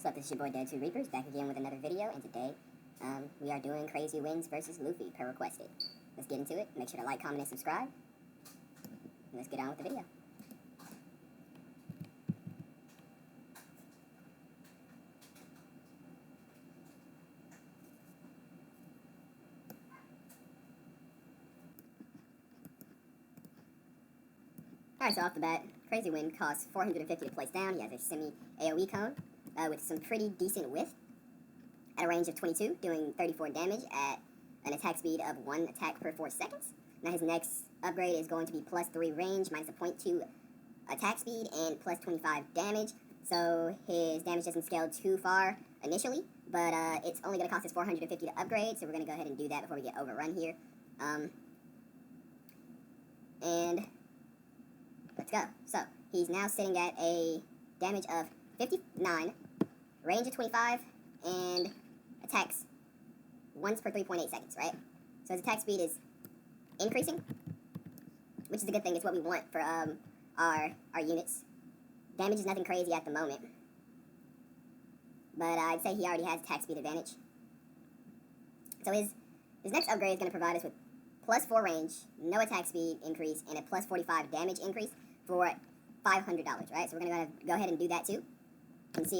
What's up, this is your boy Dead2 Reapers, back again with another video, and today, we are doing Crazy Wins versus Luffy, per requested. Let's get into it. Make sure to like, comment, and subscribe. And let's get on with the video. Alright, so off the bat, Crazy Win costs 450 to place down. He has a semi-AoE cone with some pretty decent width at a range of 22, doing 34 damage at an attack speed of 1 attack per 4 seconds. Now his next upgrade is going to be plus 3 range, minus a 0.2 attack speed, and plus 25 damage. So his damage doesn't scale too far initially, but it's only going to cost us 450 to upgrade, so we're going to go ahead and do that before we get overrun here. And let's go. So he's now sitting at a damage of 59, range of 25, and attacks once per 3.8 seconds, right? So his attack speed is increasing, which is a good thing. It's what we want for our units. Damage is nothing crazy at the moment, but I'd say he already has attack speed advantage. So his next upgrade is going to provide us with plus 4 range, no attack speed increase, and a plus 45 damage increase for $500, right? So we're going to go ahead and do that too. You can see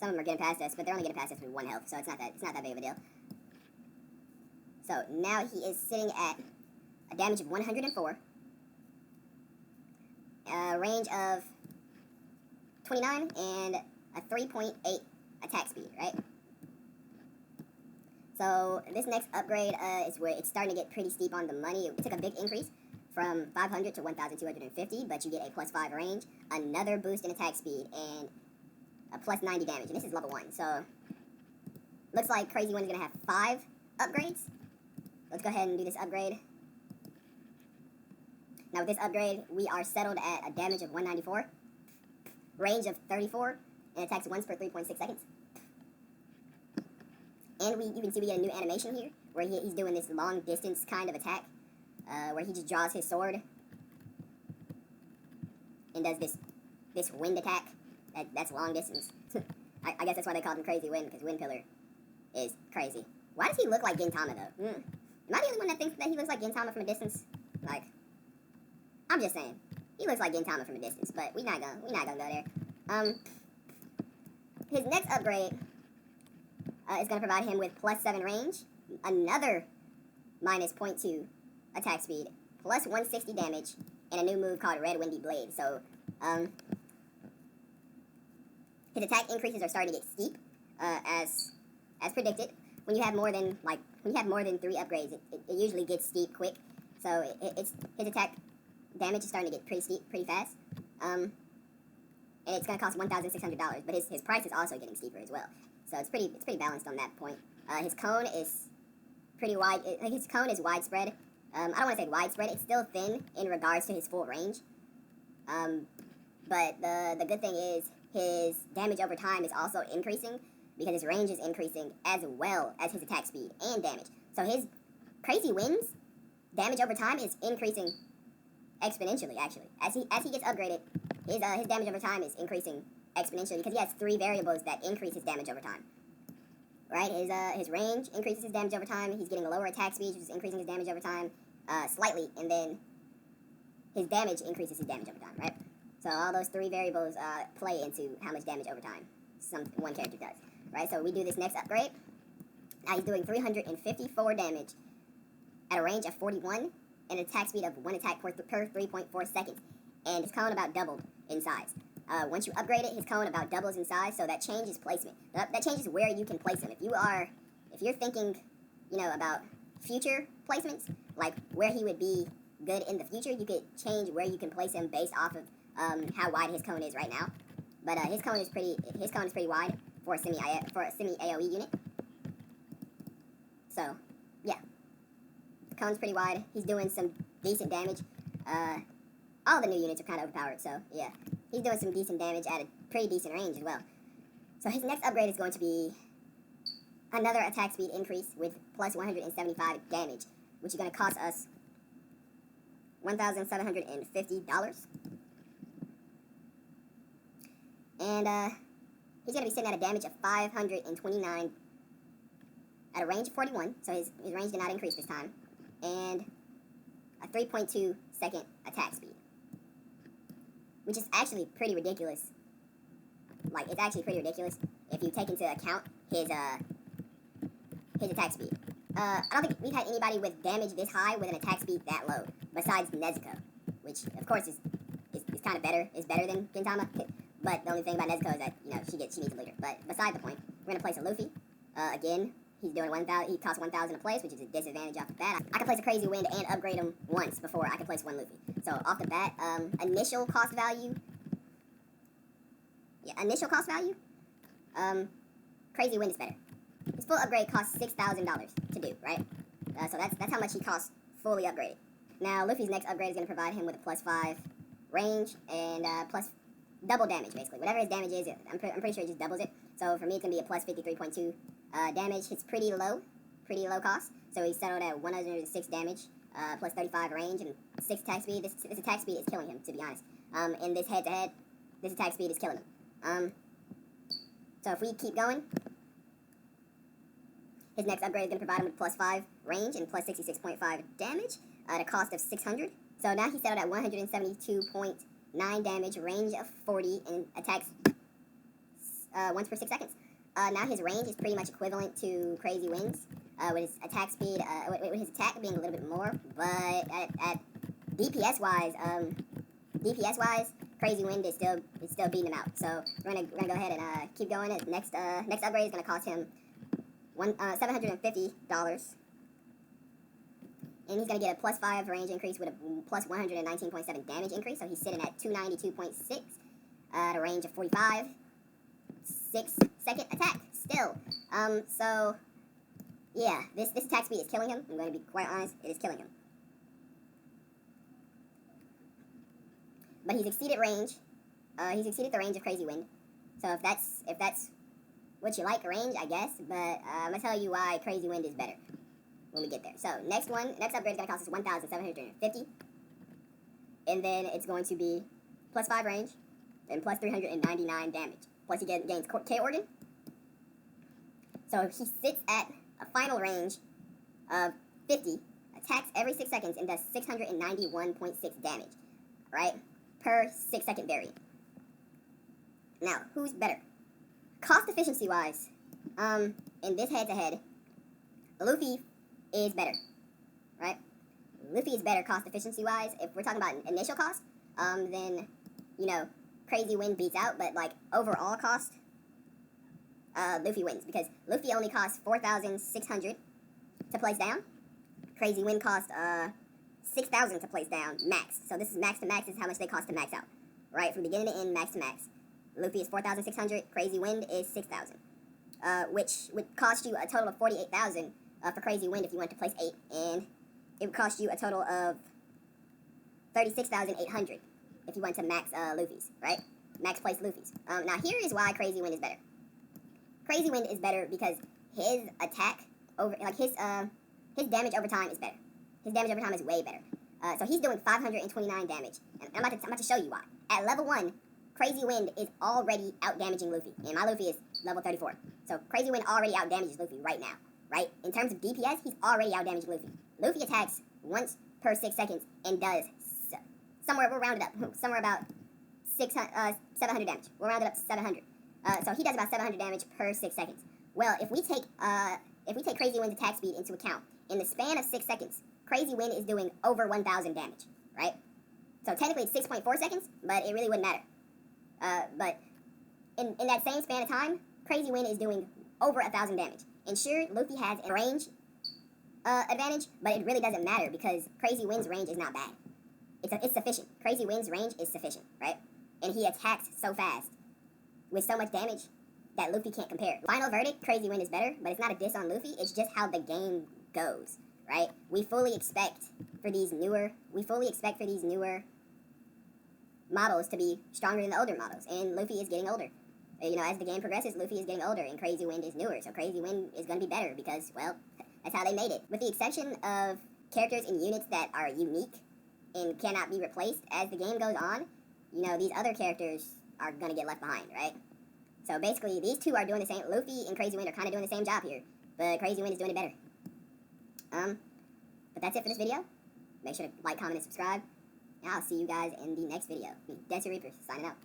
some of them are getting past us, but they're only getting past us with 1 health, so it's not that big of a deal. So now he is sitting at a damage of 104, a range of 29, and a 3.8 attack speed, right? So this next upgrade is where it's starting to get pretty steep on the money. It took a big increase from 500 to 1,250, but you get a plus 5 range, another boost in attack speed, and a plus 90 damage. And this is level 1, so looks like Crazy One's going to have 5 upgrades. Let's go ahead and do this upgrade. Now with this upgrade, we are settled at a damage of 194, range of 34, and attacks once per 3.6 seconds. And you can see we get a new animation here, where he's doing this long distance kind of attack, where he just draws his sword and does this wind attack. That's long distance. I guess that's why they called him Crazy Wind, because Wind Pillar is crazy. Why does he look like Gintama though? Am I the only one that thinks that he looks like Gintama from a distance? Like, I'm just saying, he looks like Gintama from a distance, but we're not gonna go there. His next upgrade is going to provide him with plus 7 range, another minus 0.2 attack speed, plus 160 damage, and a new move called Red Windy Blade. So, his attack increases are starting to get steep, as predicted. When you have more than 3 upgrades, it usually gets steep quick. So his attack damage is starting to get pretty steep, pretty fast. And it's going to cost $1,600, but his price is also getting steeper as well. So it's pretty balanced on that point. His cone is pretty wide. His cone is widespread. I don't want to say widespread. It's still thin in regards to his full range. But the good thing is his damage over time is also increasing, because his range is increasing as well as his attack speed and damage. So his Crazy Wins damage over time is increasing exponentially, actually. As he gets upgraded, his damage over time is increasing exponentially, because he has 3 variables that increase his damage over time. Right? His range increases his damage over time. He's getting a lower attack speed, which is increasing his damage over time slightly, and then his damage increases his damage over time, right? So all those 3 variables play into how much damage over time one character does, right? So we do this next upgrade. Now he's doing 354 damage at a range of 41 and an attack speed of 1 attack per 3.4 seconds, and his cone about doubled in size. Once you upgrade it, his cone about doubles in size, so that changes placement. That changes where you can place him. If you're thinking, about future placements, like where he would be good in the future, you could change where you can place him based off of how wide his cone is right now. But his cone is pretty wide for a semi AoE unit. So yeah, the cone's pretty wide. He's doing some decent damage. All the new units are kind of overpowered, so yeah. He's doing some decent damage at a pretty decent range as well. So his next upgrade is going to be another attack speed increase with plus 175 damage, which is going to cost us $1,750. And he's going to be sitting at a damage of 529 at a range of 41, so his range did not increase this time, and a 3.2 second attack speed, which is actually pretty ridiculous. Like, it's actually pretty ridiculous if you take into account his attack speed. I don't think we've had anybody with damage this high with an attack speed that low, besides Nezuko, which, of course, is kind of better, is better than Gintama, but the only thing about Nezuko is that, you know, she needs a leader. But beside the point, we're going to place a Luffy. Again, he's doing 1,000, he costs 1,000 a place, which is a disadvantage off the bat. I can place a Crazy Wind and upgrade him once before I can place one Luffy. So, off the bat, initial cost value, Crazy Wind is better. His full upgrade costs $6,000 to do, right? So that's how much he costs fully upgraded. Now, Luffy's next upgrade is going to provide him with a +5 range and plus double damage, basically. Whatever his damage is, I'm pretty sure it just doubles it. So for me, it's going to be a +53.2 damage. It's pretty low cost. So he's settled at 106 damage, plus 35 range, and 6 attack speed. This attack speed is killing him, to be honest. In this head-to-head, this attack speed is killing him. So if we keep going, his next upgrade is going to provide him with +5 range and plus 66.5 damage at a cost of 600. So now he's settled at 172.9 damage, range of 40, and attacks once per 6 seconds. Now his range is pretty much equivalent to Crazy Wind's, with his attack speed, with his attack being a little bit more, but at DPS wise, Crazy Wind is still beating him out. So we're gonna go ahead and keep going. His next upgrade is gonna cost him $750. And he's going to get a +5 range increase with a plus 119.7 damage increase. So he's sitting at 292.6 at a range of 45. 6-second attack still. So, yeah, this attack speed is killing him. I'm going to be quite honest, it is killing him. But he's exceeded range. He's exceeded the range of Crazy Wind. So if that's what you like, range, I guess. But I'm going to tell you why Crazy Wind is better when we get there. So next upgrade is going to cost us 1,750, and then it's going to be +5 range and plus 399 damage. Plus he gains K organ. So he sits at a final range of 50, attacks every 6 seconds, and does 691.6 damage, right, per 6 second variant. Now, who's better? Cost efficiency wise, in this head to head, Luffy is better, right? Luffy is better cost efficiency wise. If we're talking about initial cost, then, you know, Crazy Wind beats out, but like overall cost, Luffy wins, because Luffy only costs 4,600 to place down. Crazy Wind costs 6,000 to place down max. So this is max to max. This is how much they cost to max out, right? From beginning to end, max to max. Luffy is 4,600. Crazy Wind is 6,000, which would cost you a total of 48,000 for Crazy Wind if you went to place 8, and it would cost you a total of 36,800 if you went to max Luffy's, right? Max place Luffy's. Now here is why Crazy Wind is better. Crazy Wind is better because his attack over, like his damage over time is better. His damage over time is way better. So he's doing 529 damage, and I'm about to show you why. At level 1, Crazy Wind is already out-damaging Luffy, and my Luffy is level 34. So Crazy Wind already out-damages Luffy right now, right? In terms of DPS, he's already out-damaging Luffy. Luffy attacks once per 6 seconds and does somewhere, we'll round it up, somewhere about 700 damage. We'll round it up to 700. So he does about 700 damage per 6 seconds. Well, if we take Crazy Wind's attack speed into account, in the span of 6 seconds, Crazy Wind is doing over 1,000 damage, right? So technically it's 6.4 seconds, but it really wouldn't matter. But in that same span of time, Crazy Wind is doing over 1,000 damage. And sure, Luffy has a range advantage, but it really doesn't matter because Crazy Wind's range is not bad. It's sufficient. Crazy Wind's range is sufficient, right? And he attacks so fast with so much damage that Luffy can't compare. Final verdict, Crazy Wind is better, but it's not a diss on Luffy. It's just how the game goes, right? We fully expect for these newer models to be stronger than the older models, and Luffy is getting older. You know, as the game progresses, Luffy is getting older, and Crazy Wind is newer, so Crazy Wind is going to be better because, well, that's how they made it. With the exception of characters and units that are unique and cannot be replaced as the game goes on, you know, these other characters are going to get left behind, right? So basically, these two are doing the same. Luffy and Crazy Wind are kind of doing the same job here, but Crazy Wind is doing it better. But that's it for this video. Make sure to like, comment, and subscribe. And I'll see you guys in the next video. Desi Reaper, signing out.